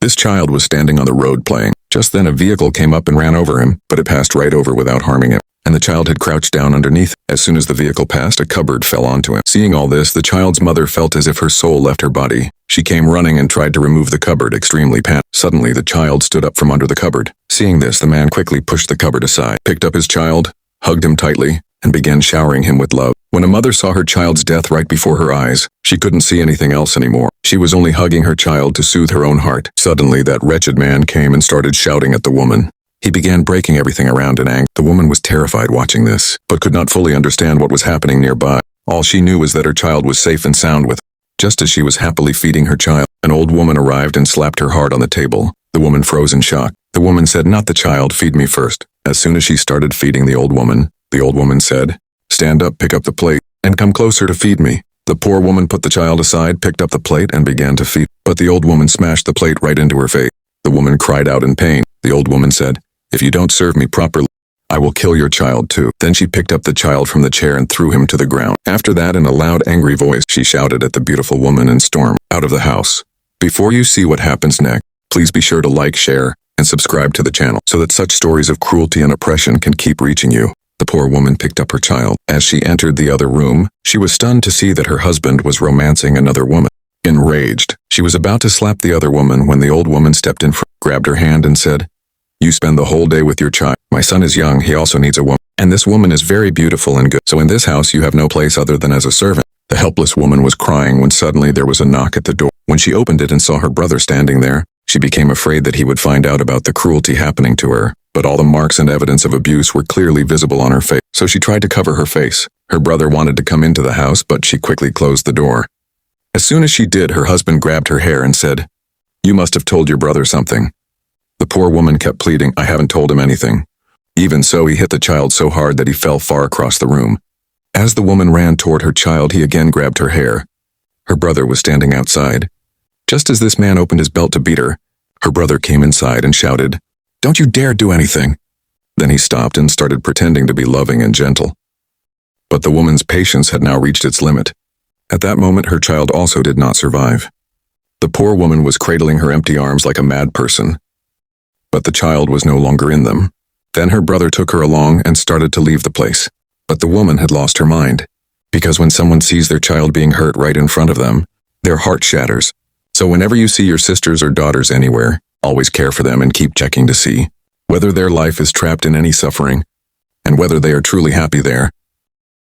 This child was standing on the road playing. Just then a vehicle came up and ran over him, but it passed right over without harming him, and the child had crouched down underneath. As soon as the vehicle passed, a cupboard fell onto him. Seeing all this, the child's mother felt as if her soul left her body. She came running and tried to remove the cupboard, extremely panicked. Suddenly, the child stood up from under the cupboard. Seeing this, the man quickly pushed the cupboard aside, picked up his child, hugged him tightly, and began showering him with love. When a mother saw her child's death right before her eyes, she couldn't see anything else anymore. She was only hugging her child to soothe her own heart. Suddenly, that wretched man came and started shouting at the woman. He began breaking everything around in anger. The woman was terrified watching this, but could not fully understand what was happening nearby. All she knew was that her child was safe and sound with her. Just as she was happily feeding her child, an old woman arrived and slapped her hard on the table. The woman froze in shock. The woman said, "Not the child, feed me first." As soon as she started feeding the old woman said, "Stand up, pick up the plate, and come closer to feed me." The poor woman put the child aside, picked up the plate, and began to feed, but the old woman smashed the plate right into her face. The woman cried out in pain. The old woman said, "If you don't serve me properly, I will kill your child too." Then she picked up the child from the chair and threw him to the ground. After that, in a loud, angry voice, she shouted at the beautiful woman and stormed out of the house. Before you see what happens next, please be sure to like, share, and subscribe to the channel so that such stories of cruelty and oppression can keep reaching you. The poor woman picked up her child. As she entered the other room, she was stunned to see that her husband was romancing another woman. Enraged, she was about to slap the other woman when the old woman stepped in front, grabbed her hand and said, "You spend the whole day with your child. My son is young, he also needs a woman. And this woman is very beautiful and good. So in this house you have no place other than as a servant." The helpless woman was crying when suddenly there was a knock at the door. When she opened it and saw her brother standing there, she became afraid that he would find out about the cruelty happening to her. But all the marks and evidence of abuse were clearly visible on her face, so she tried to cover her face. Her brother wanted to come into the house, but she quickly closed the door. As soon as she did, her husband grabbed her hair and said, "You must have told your brother something." The poor woman kept pleading, "I haven't told him anything." Even so, he hit the child so hard that he fell far across the room. As the woman ran toward her child, he again grabbed her hair. Her brother was standing outside. Just as this man opened his belt to beat her, her brother came inside and shouted, "Don't you dare do anything." Then he stopped and started pretending to be loving and gentle. But the woman's patience had now reached its limit. At that moment, her child also did not survive. The poor woman was cradling her empty arms like a mad person. But the child was no longer in them. Then her brother took her along and started to leave the place. But the woman had lost her mind. Because when someone sees their child being hurt right in front of them, their heart shatters. So whenever you see your sisters or daughters anywhere, always care for them and keep checking to see whether their life is trapped in any suffering, and whether they are truly happy there.